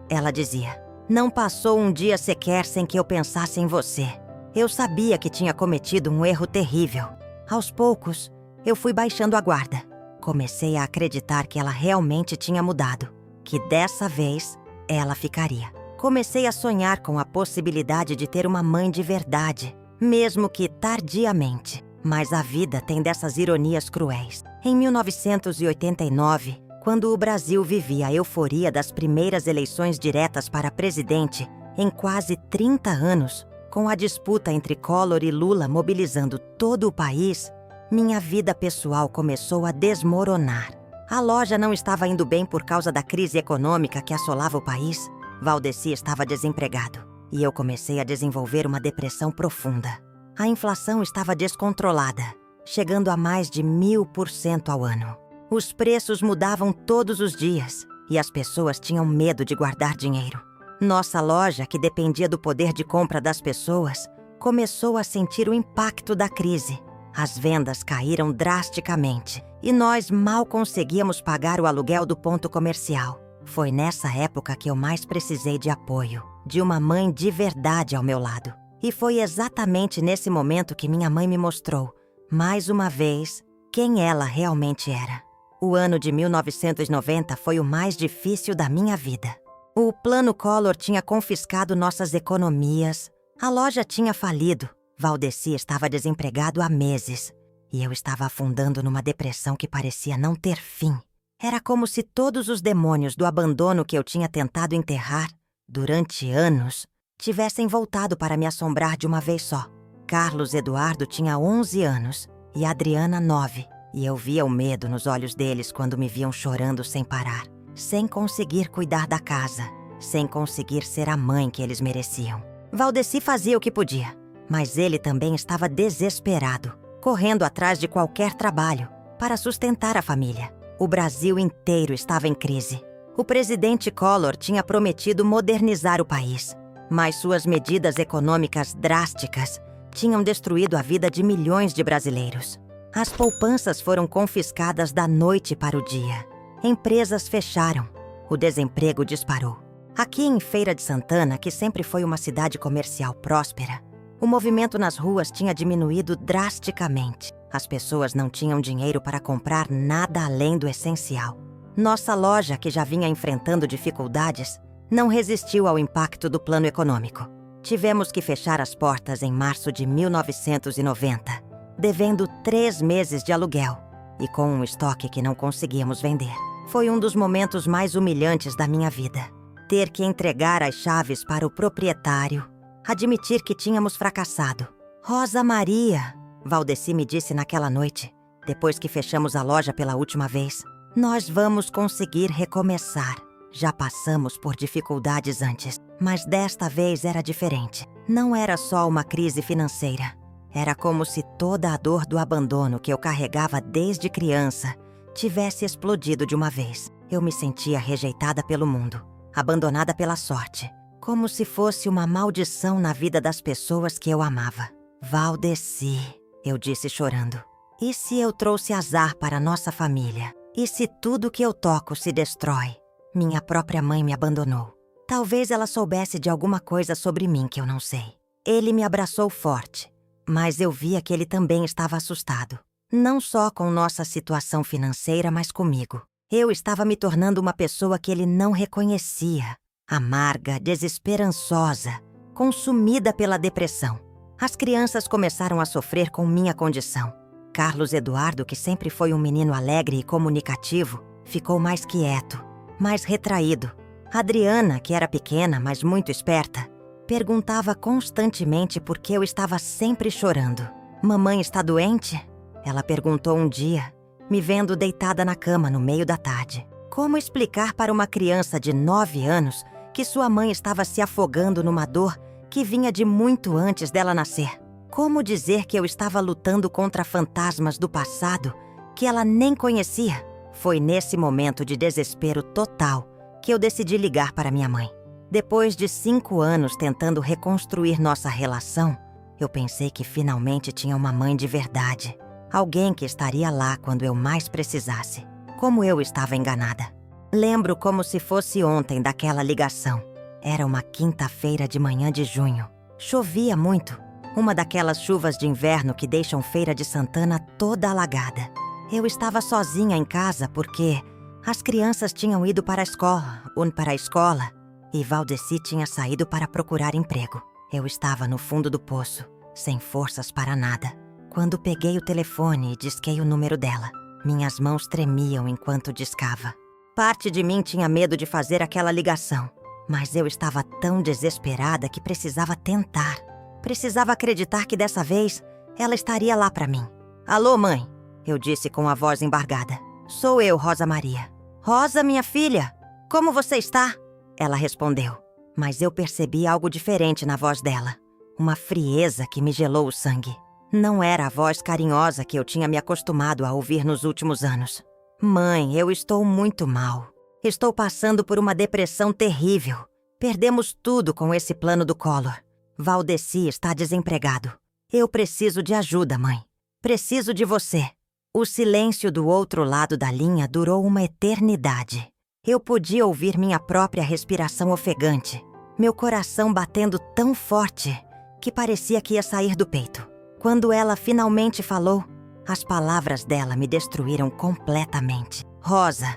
ela dizia, não passou um dia sequer sem que eu pensasse em você. Eu sabia que tinha cometido um erro terrível. Aos poucos, eu fui baixando a guarda. Comecei a acreditar que ela realmente tinha mudado, que dessa vez ela ficaria. Comecei a sonhar com a possibilidade de ter uma mãe de verdade, mesmo que tardiamente. Mas a vida tem dessas ironias cruéis. Em 1989, quando o Brasil vivia a euforia das primeiras eleições diretas para presidente, em quase 30 anos, com a disputa entre Collor e Lula mobilizando todo o país, minha vida pessoal começou a desmoronar. A loja não estava indo bem por causa da crise econômica que assolava o país. Valdeci estava desempregado e eu comecei a desenvolver uma depressão profunda. A inflação estava descontrolada, chegando a mais de 1000% ao ano. Os preços mudavam todos os dias e as pessoas tinham medo de guardar dinheiro. Nossa loja, que dependia do poder de compra das pessoas, começou a sentir o impacto da crise. As vendas caíram drasticamente e nós mal conseguíamos pagar o aluguel do ponto comercial. Foi nessa época que eu mais precisei de apoio, de uma mãe de verdade ao meu lado. E foi exatamente nesse momento que minha mãe me mostrou, mais uma vez, quem ela realmente era. O ano de 1990 foi o mais difícil da minha vida. O Plano Collor tinha confiscado nossas economias, a loja tinha falido, Valdeci estava desempregado há meses e eu estava afundando numa depressão que parecia não ter fim. Era como se todos os demônios do abandono que eu tinha tentado enterrar durante anos tivessem voltado para me assombrar de uma vez só. Carlos Eduardo tinha 11 anos e Adriana 9, e eu via o medo nos olhos deles quando me viam chorando sem parar, sem conseguir cuidar da casa, sem conseguir ser a mãe que eles mereciam. Valdeci fazia o que podia, mas ele também estava desesperado, correndo atrás de qualquer trabalho para sustentar a família. O Brasil inteiro estava em crise. O presidente Collor tinha prometido modernizar o país, mas suas medidas econômicas drásticas tinham destruído a vida de milhões de brasileiros. As poupanças foram confiscadas da noite para o dia. Empresas fecharam. O desemprego disparou. Aqui em Feira de Santana, que sempre foi uma cidade comercial próspera, o movimento nas ruas tinha diminuído drasticamente. As pessoas não tinham dinheiro para comprar nada além do essencial. Nossa loja, que já vinha enfrentando dificuldades, não resistiu ao impacto do plano econômico. Tivemos que fechar as portas em março de 1990, devendo 3 meses de aluguel e com um estoque que não conseguíamos vender. Foi um dos momentos mais humilhantes da minha vida. Ter que entregar as chaves para o proprietário, admitir que tínhamos fracassado. Rosa Maria, Valdeci me disse naquela noite, depois que fechamos a loja pela última vez, nós vamos conseguir recomeçar. Já passamos por dificuldades antes, mas desta vez era diferente. Não era só uma crise financeira. Era como se toda a dor do abandono que eu carregava desde criança tivesse explodido de uma vez. Eu me sentia rejeitada pelo mundo, abandonada pela sorte, como se fosse uma maldição na vida das pessoas que eu amava. Valdeci, eu disse chorando. E se eu trouxe azar para nossa família? E se tudo que eu toco se destrói? Minha própria mãe me abandonou. Talvez ela soubesse de alguma coisa sobre mim que eu não sei. Ele me abraçou forte, mas eu via que ele também estava assustado. Não só com nossa situação financeira, mas comigo. Eu estava me tornando uma pessoa que ele não reconhecia. Amarga, desesperançosa, consumida pela depressão. As crianças começaram a sofrer com minha condição. Carlos Eduardo, que sempre foi um menino alegre e comunicativo, ficou mais quieto, mais retraído. Adriana, que era pequena, mas muito esperta, perguntava constantemente por que eu estava sempre chorando. Mamãe está doente? Ela perguntou um dia, me vendo deitada na cama no meio da tarde. Como explicar para uma criança de 9 anos que sua mãe estava se afogando numa dor que vinha de muito antes dela nascer? Como dizer que eu estava lutando contra fantasmas do passado que ela nem conhecia? Foi nesse momento de desespero total que eu decidi ligar para minha mãe. Depois de 5 anos tentando reconstruir nossa relação, eu pensei que finalmente tinha uma mãe de verdade. Alguém que estaria lá quando eu mais precisasse. Como eu estava enganada. Lembro como se fosse ontem daquela ligação. Era uma quinta-feira de manhã de junho. Chovia muito. Uma daquelas chuvas de inverno que deixam Feira de Santana toda alagada. Eu estava sozinha em casa porque as crianças tinham ido para a escola, e Valdeci tinha saído para procurar emprego. Eu estava no fundo do poço, sem forças para nada, quando peguei o telefone e disquei o número dela. Minhas mãos tremiam enquanto discava. Parte de mim tinha medo de fazer aquela ligação, mas eu estava tão desesperada que precisava tentar. Precisava acreditar que dessa vez ela estaria lá para mim. Alô, mãe, eu disse com a voz embargada. Sou eu, Rosa Maria. Rosa, minha filha, como você está? Ela respondeu, mas eu percebi algo diferente na voz dela. Uma frieza que me gelou o sangue. Não era a voz carinhosa que eu tinha me acostumado a ouvir nos últimos anos. Mãe, eu estou muito mal. Estou passando por uma depressão terrível. Perdemos tudo com esse plano do Collor. Valdeci está desempregado. Eu preciso de ajuda, mãe. Preciso de você. O silêncio do outro lado da linha durou uma eternidade. Eu podia ouvir minha própria respiração ofegante, meu coração batendo tão forte que parecia que ia sair do peito. Quando ela finalmente falou, as palavras dela me destruíram completamente. Rosa,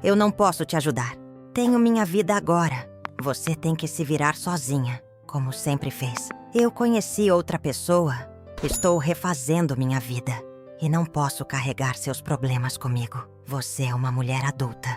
eu não posso te ajudar. Tenho minha vida agora. Você tem que se virar sozinha, como sempre fez. Eu conheci outra pessoa. Estou refazendo minha vida. E não posso carregar seus problemas comigo. Você é uma mulher adulta.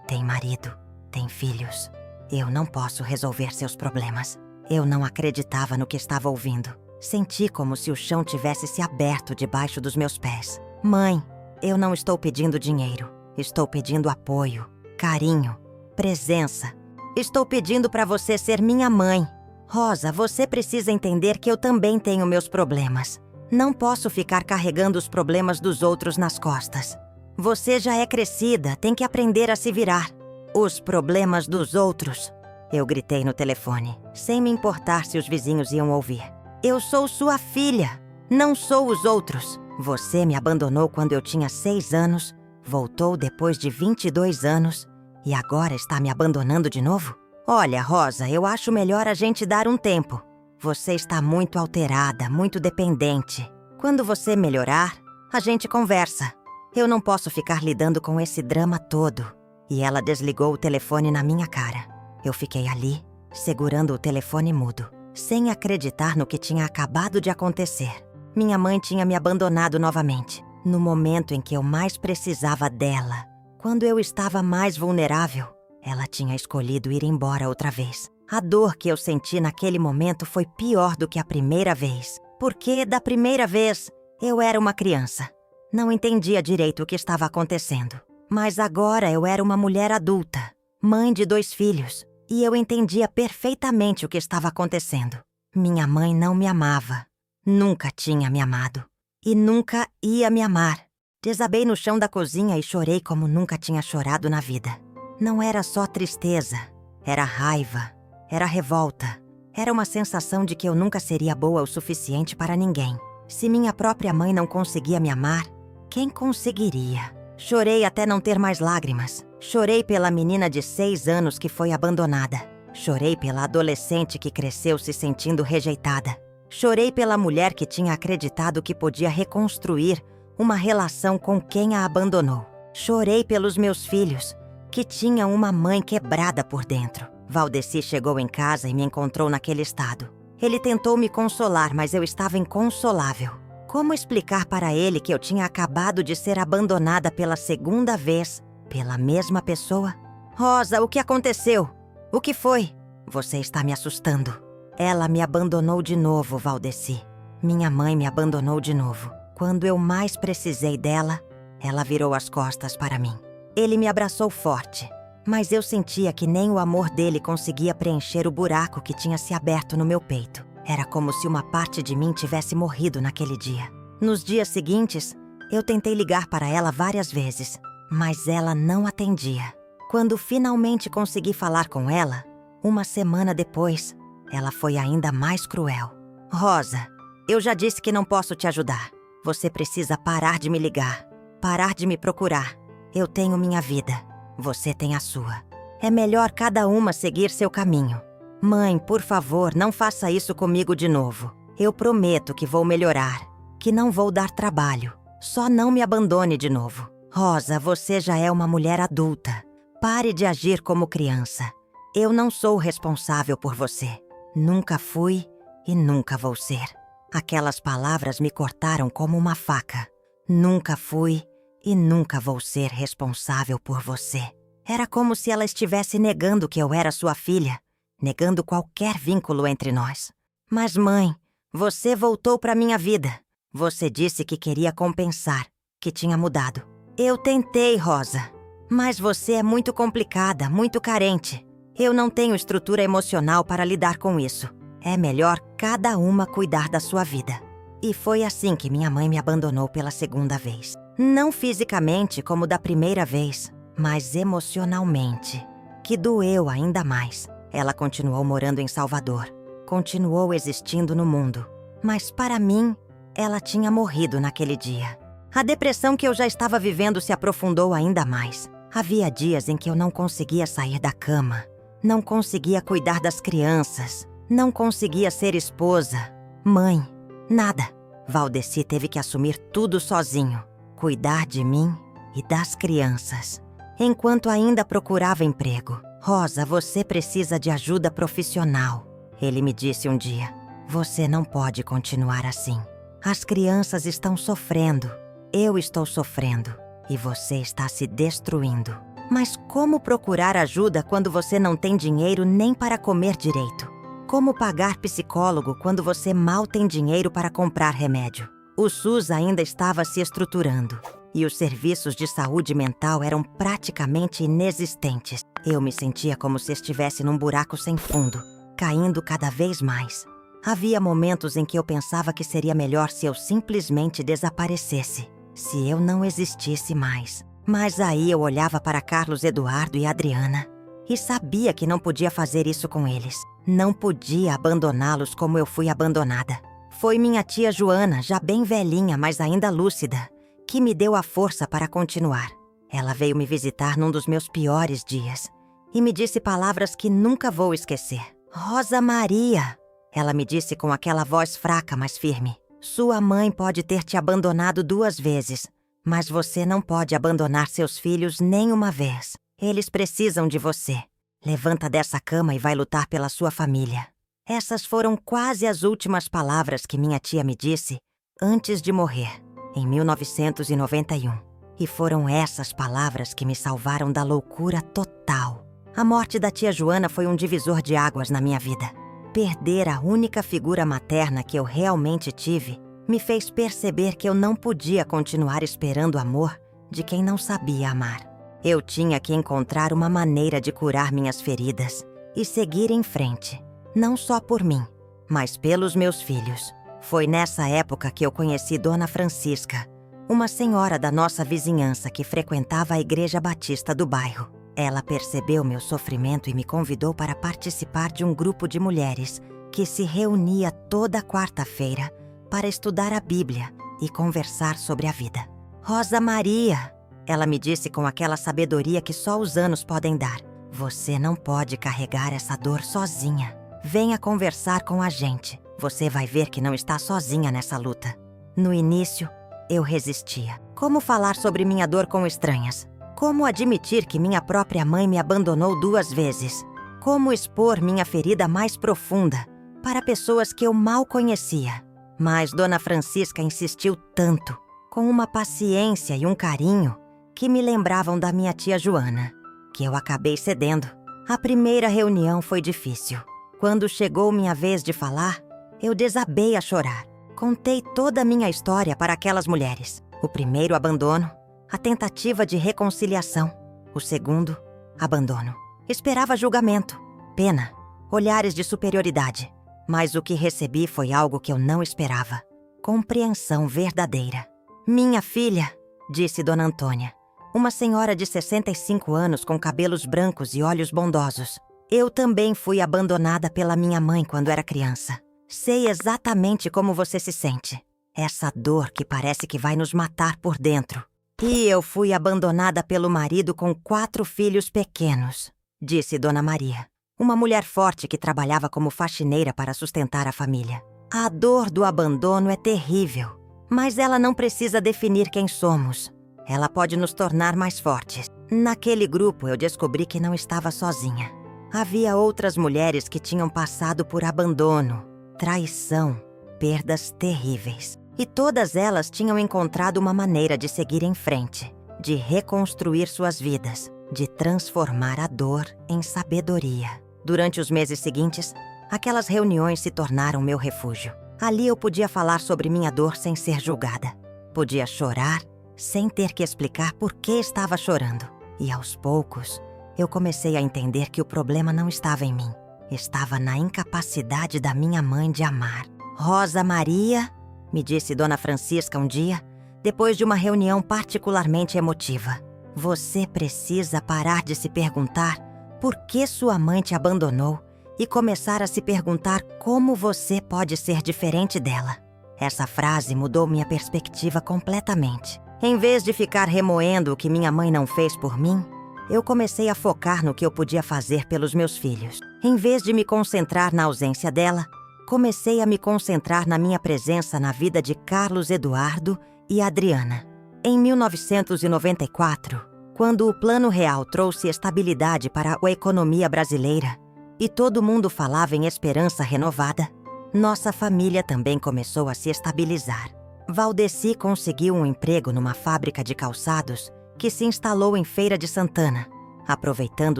Tem marido, tem filhos. Eu não posso resolver seus problemas. Eu não acreditava no que estava ouvindo. Senti como se o chão tivesse se aberto debaixo dos meus pés. Mãe, eu não estou pedindo dinheiro. Estou pedindo apoio, carinho, presença. Estou pedindo para você ser minha mãe. Rosa, você precisa entender que eu também tenho meus problemas. Não posso ficar carregando os problemas dos outros nas costas. Você já é crescida, tem que aprender a se virar. Os problemas dos outros. Eu gritei no telefone, sem me importar se os vizinhos iam ouvir. Eu sou sua filha, não sou os outros. Você me abandonou quando eu tinha 6 anos, voltou depois de 22 anos e agora está me abandonando de novo? Olha, Rosa, eu acho melhor a gente dar um tempo. Você está muito alterada, muito dependente. Quando você melhorar, a gente conversa. Eu não posso ficar lidando com esse drama todo. E ela desligou o telefone na minha cara. Eu fiquei ali, segurando o telefone mudo, sem acreditar no que tinha acabado de acontecer. Minha mãe tinha me abandonado novamente, no momento em que eu mais precisava dela. Quando eu estava mais vulnerável, ela tinha escolhido ir embora outra vez. A dor que eu senti naquele momento foi pior do que a primeira vez. Porque, da primeira vez, eu era uma criança. Não entendia direito o que estava acontecendo. Mas agora eu era uma mulher adulta, mãe de 2 filhos, e eu entendia perfeitamente o que estava acontecendo. Minha mãe não me amava. Nunca tinha me amado. E nunca ia me amar. Desabei no chão da cozinha e chorei como nunca tinha chorado na vida. Não era só tristeza, era raiva, era revolta. Era uma sensação de que eu nunca seria boa o suficiente para ninguém. Se minha própria mãe não conseguia me amar, quem conseguiria? Chorei até não ter mais lágrimas. Chorei pela menina de 6 anos que foi abandonada. Chorei pela adolescente que cresceu se sentindo rejeitada. Chorei pela mulher que tinha acreditado que podia reconstruir uma relação com quem a abandonou. Chorei pelos meus filhos, que tinham uma mãe quebrada por dentro. Valdeci chegou em casa e me encontrou naquele estado. Ele tentou me consolar, mas eu estava inconsolável. Como explicar para ele que eu tinha acabado de ser abandonada pela 2ª vez, pela mesma pessoa? Rosa, o que aconteceu? O que foi? Você está me assustando. Ela me abandonou de novo, Valdeci. Minha mãe me abandonou de novo. Quando eu mais precisei dela, ela virou as costas para mim. Ele me abraçou forte, mas eu sentia que nem o amor dele conseguia preencher o buraco que tinha se aberto no meu peito. Era como se uma parte de mim tivesse morrido naquele dia. Nos dias seguintes, eu tentei ligar para ela várias vezes, mas ela não atendia. Quando finalmente consegui falar com ela, uma semana depois, ela foi ainda mais cruel. Rosa, eu já disse que não posso te ajudar. Você precisa parar de me ligar, parar de me procurar. Eu tenho minha vida, você tem a sua. É melhor cada uma seguir seu caminho. Mãe, por favor, não faça isso comigo de novo. Eu prometo que vou melhorar, que não vou dar trabalho. Só não me abandone de novo. Rosa, você já é uma mulher adulta. Pare de agir como criança. Eu não sou responsável por você. Nunca fui e nunca vou ser. Aquelas palavras me cortaram como uma faca. Nunca fui e nunca vou ser responsável por você. Era como se ela estivesse negando que eu era sua filha, negando qualquer vínculo entre nós. Mas, mãe, você voltou para minha vida. Você disse que queria compensar, que tinha mudado. Eu tentei, Rosa, mas você é muito complicada, muito carente. Eu não tenho estrutura emocional para lidar com isso. É melhor cada uma cuidar da sua vida. E foi assim que minha mãe me abandonou pela 2ª vez. Não fisicamente como da primeira vez, mas emocionalmente, que doeu ainda mais. Ela continuou morando em Salvador, continuou existindo no mundo, mas para mim, ela tinha morrido naquele dia. A depressão que eu já estava vivendo se aprofundou ainda mais. Havia dias em que eu não conseguia sair da cama, não conseguia cuidar das crianças, não conseguia ser esposa, mãe, nada. Valdeci teve que assumir tudo sozinho, cuidar de mim e das crianças. Enquanto ainda procurava emprego, Rosa, você precisa de ajuda profissional. Ele me disse um dia, você não pode continuar assim. As crianças estão sofrendo, eu estou sofrendo e você está se destruindo. Mas como procurar ajuda quando você não tem dinheiro nem para comer direito? Como pagar psicólogo quando você mal tem dinheiro para comprar remédio? O SUS ainda estava se estruturando e os serviços de saúde mental eram praticamente inexistentes. Eu me sentia como se estivesse num buraco sem fundo, caindo cada vez mais. Havia momentos em que eu pensava que seria melhor se eu simplesmente desaparecesse, se eu não existisse mais. Mas aí eu olhava para Carlos Eduardo e Adriana e sabia que não podia fazer isso com eles. Não podia abandoná-los como eu fui abandonada. Foi minha tia Joana, já bem velhinha, mas ainda lúcida, que me deu a força para continuar. Ela veio me visitar num dos meus piores dias e me disse palavras que nunca vou esquecer. Rosa Maria, ela me disse com aquela voz fraca, mas firme. Sua mãe pode ter te abandonado 2 vezes, mas você não pode abandonar seus filhos nem uma vez. Eles precisam de você. Levanta dessa cama e vai lutar pela sua família. Essas foram quase as últimas palavras que minha tia me disse antes de morrer, em 1991. E foram essas palavras que me salvaram da loucura total. A morte da tia Joana foi um divisor de águas na minha vida. Perder a única figura materna que eu realmente tive me fez perceber que eu não podia continuar esperando amor de quem não sabia amar. Eu tinha que encontrar uma maneira de curar minhas feridas e seguir em frente, não só por mim, mas pelos meus filhos. Foi nessa época que eu conheci Dona Francisca, uma senhora da nossa vizinhança que frequentava a Igreja Batista do bairro. Ela percebeu meu sofrimento e me convidou para participar de um grupo de mulheres que se reunia toda quarta-feira para estudar a Bíblia e conversar sobre a vida. Rosa Maria, ela me disse com aquela sabedoria que só os anos podem dar. Você não pode carregar essa dor sozinha. Venha conversar com a gente. Você vai ver que não está sozinha nessa luta. No início, eu resistia. Como falar sobre minha dor com estranhas? Como admitir que minha própria mãe me abandonou 2 vezes? Como expor minha ferida mais profunda para pessoas que eu mal conhecia? Mas Dona Francisca insistiu tanto, com uma paciência e um carinho, que me lembravam da minha tia Joana, que eu acabei cedendo. A primeira reunião foi difícil. Quando chegou minha vez de falar, eu desabei a chorar. Contei toda a minha história para aquelas mulheres. O primeiro abandono, a tentativa de reconciliação. O segundo, abandono. Esperava julgamento, pena, olhares de superioridade. Mas o que recebi foi algo que eu não esperava. Compreensão verdadeira. Minha filha, disse Dona Antônia, uma senhora de 65 anos com cabelos brancos e olhos bondosos. Eu também fui abandonada pela minha mãe quando era criança. Sei exatamente como você se sente. Essa dor que parece que vai nos matar por dentro. E eu fui abandonada pelo marido com 4 filhos pequenos, disse Dona Maria, uma mulher forte que trabalhava como faxineira para sustentar a família. A dor do abandono é terrível, mas ela não precisa definir quem somos. Ela pode nos tornar mais fortes. Naquele grupo eu descobri que não estava sozinha. Havia outras mulheres que tinham passado por abandono, traição, perdas terríveis. E todas elas tinham encontrado uma maneira de seguir em frente, de reconstruir suas vidas, de transformar a dor em sabedoria. Durante os meses seguintes, aquelas reuniões se tornaram meu refúgio. Ali eu podia falar sobre minha dor sem ser julgada. Podia chorar sem ter que explicar por que estava chorando. E aos poucos, eu comecei a entender que o problema não estava em mim. Estava na incapacidade da minha mãe de amar. Rosa Maria, me disse Dona Francisca um dia, depois de uma reunião particularmente emotiva. Você precisa parar de se perguntar por que sua mãe te abandonou e começar a se perguntar como você pode ser diferente dela. Essa frase mudou minha perspectiva completamente. Em vez de ficar remoendo o que minha mãe não fez por mim, eu comecei a focar no que eu podia fazer pelos meus filhos. Em vez de me concentrar na ausência dela, comecei a me concentrar na minha presença na vida de Carlos Eduardo e Adriana. Em 1994, quando o Plano Real trouxe estabilidade para a economia brasileira e todo mundo falava em esperança renovada, nossa família também começou a se estabilizar. Valdeci conseguiu um emprego numa fábrica de calçados que se instalou em Feira de Santana, aproveitando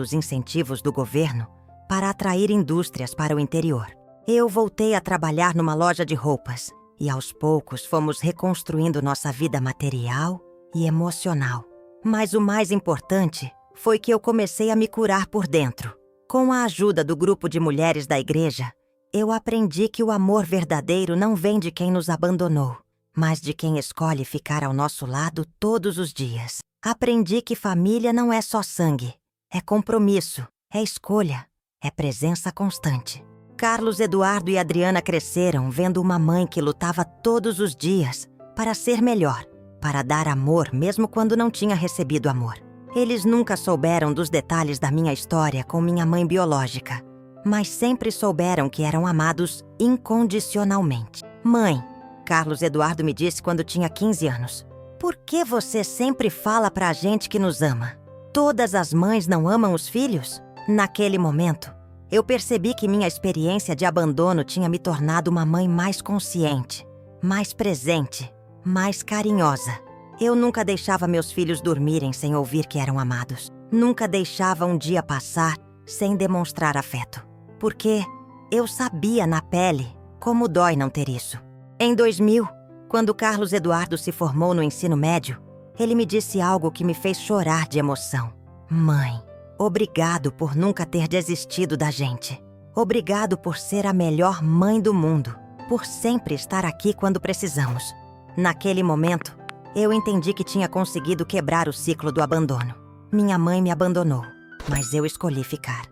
os incentivos do governo para atrair indústrias para o interior. Eu voltei a trabalhar numa loja de roupas e aos poucos fomos reconstruindo nossa vida material e emocional. Mas o mais importante foi que eu comecei a me curar por dentro. Com a ajuda do grupo de mulheres da igreja, eu aprendi que o amor verdadeiro não vem de quem nos abandonou, mas de quem escolhe ficar ao nosso lado todos os dias. Aprendi que família não é só sangue, é compromisso, é escolha, é presença constante. Carlos Eduardo e Adriana cresceram vendo uma mãe que lutava todos os dias para ser melhor, para dar amor mesmo quando não tinha recebido amor. Eles nunca souberam dos detalhes da minha história com minha mãe biológica, mas sempre souberam que eram amados incondicionalmente. Mãe, Carlos Eduardo me disse quando tinha 15 anos. Por que você sempre fala pra gente que nos ama? Todas as mães não amam os filhos? Naquele momento, eu percebi que minha experiência de abandono tinha me tornado uma mãe mais consciente, mais presente, mais carinhosa. Eu nunca deixava meus filhos dormirem sem ouvir que eram amados. Nunca deixava um dia passar sem demonstrar afeto. Porque eu sabia na pele como dói não ter isso. Em 2000, quando Carlos Eduardo se formou no ensino médio, ele me disse algo que me fez chorar de emoção. Mãe, obrigado por nunca ter desistido da gente. Obrigado por ser a melhor mãe do mundo, por sempre estar aqui quando precisamos. Naquele momento, eu entendi que tinha conseguido quebrar o ciclo do abandono. Minha mãe me abandonou, mas eu escolhi ficar.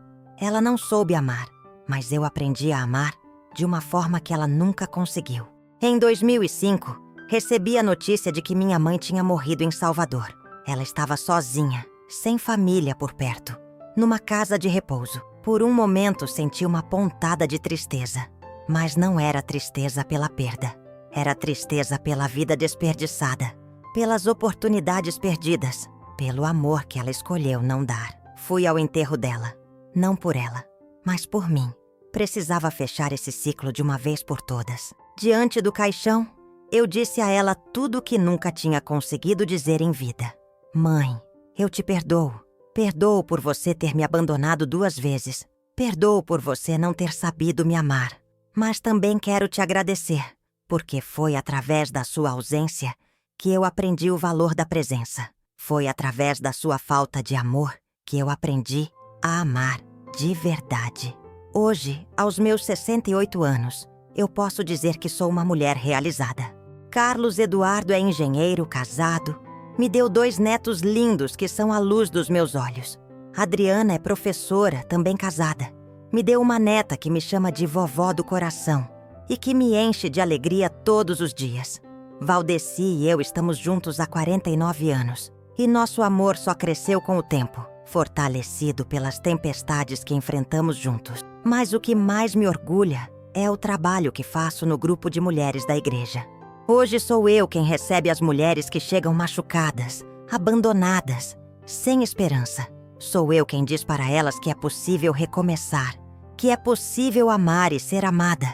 Ela não soube amar, mas eu aprendi a amar de uma forma que ela nunca conseguiu. Em 2005, recebi a notícia de que minha mãe tinha morrido em Salvador. Ela estava sozinha, sem família por perto, numa casa de repouso. Por um momento senti uma pontada de tristeza, mas não era tristeza pela perda. Era tristeza pela vida desperdiçada, pelas oportunidades perdidas, pelo amor que ela escolheu não dar. Fui ao enterro dela, não por ela, mas por mim. Precisava fechar esse ciclo de uma vez por todas. Diante do caixão, eu disse a ela tudo o que nunca tinha conseguido dizer em vida. Mãe, eu te perdoo. Perdoo por você ter me abandonado 2 vezes. Perdoo por você não ter sabido me amar. Mas também quero te agradecer, porque foi através da sua ausência que eu aprendi o valor da presença. Foi através da sua falta de amor que eu aprendi a amar de verdade. Hoje, aos meus 68 anos, eu posso dizer que sou uma mulher realizada. Carlos Eduardo é engenheiro, casado, me deu 2 netos lindos que são a luz dos meus olhos. Adriana é professora, também casada. Me deu uma neta que me chama de vovó do coração e que me enche de alegria todos os dias. Valdeci e eu estamos juntos há 49 anos e nosso amor só cresceu com o tempo, fortalecido pelas tempestades que enfrentamos juntos. Mas o que mais me orgulha é o trabalho que faço no grupo de mulheres da igreja. Hoje sou eu quem recebe as mulheres que chegam machucadas, abandonadas, sem esperança. Sou eu quem diz para elas que é possível recomeçar, que é possível amar e ser amada,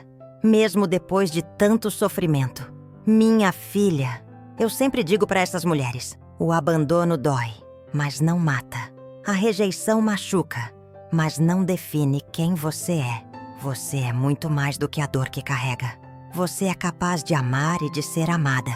mesmo depois de tanto sofrimento. Minha filha, eu sempre digo para essas mulheres, o abandono dói, mas não mata. A rejeição machuca, mas não define quem você é. Você é muito mais do que a dor que carrega. Você é capaz de amar e de ser amada.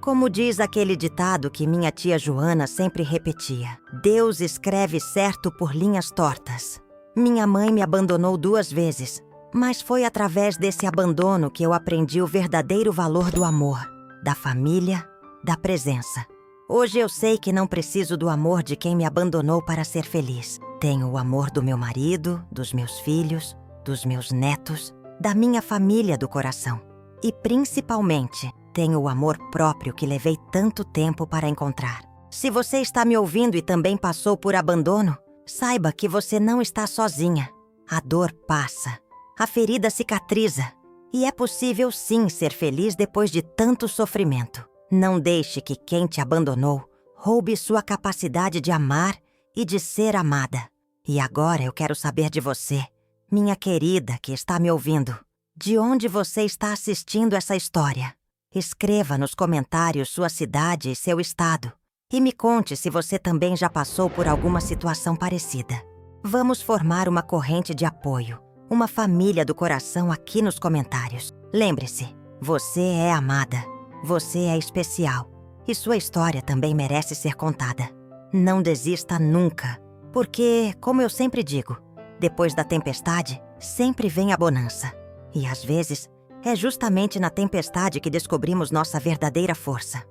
Como diz aquele ditado que minha tia Joana sempre repetia, Deus escreve certo por linhas tortas. Minha mãe me abandonou 2 vezes, mas foi através desse abandono que eu aprendi o verdadeiro valor do amor, da família, da presença. Hoje eu sei que não preciso do amor de quem me abandonou para ser feliz. Tenho o amor do meu marido, dos meus filhos, dos meus netos, da minha família do coração. E principalmente, tenho o amor próprio que levei tanto tempo para encontrar. Se você está me ouvindo e também passou por abandono, saiba que você não está sozinha. A dor passa, a ferida cicatriza, e é possível sim ser feliz depois de tanto sofrimento. Não deixe que quem te abandonou roube sua capacidade de amar e de ser amada. E agora eu quero saber de você, minha querida que está me ouvindo. De onde você está assistindo essa história? Escreva nos comentários sua cidade e seu estado. E me conte se você também já passou por alguma situação parecida. Vamos formar uma corrente de apoio, uma família do coração aqui nos comentários. Lembre-se, você é amada, você é especial e sua história também merece ser contada. Não desista nunca, porque, como eu sempre digo, depois da tempestade, sempre vem a bonança. E às vezes, é justamente na tempestade que descobrimos nossa verdadeira força.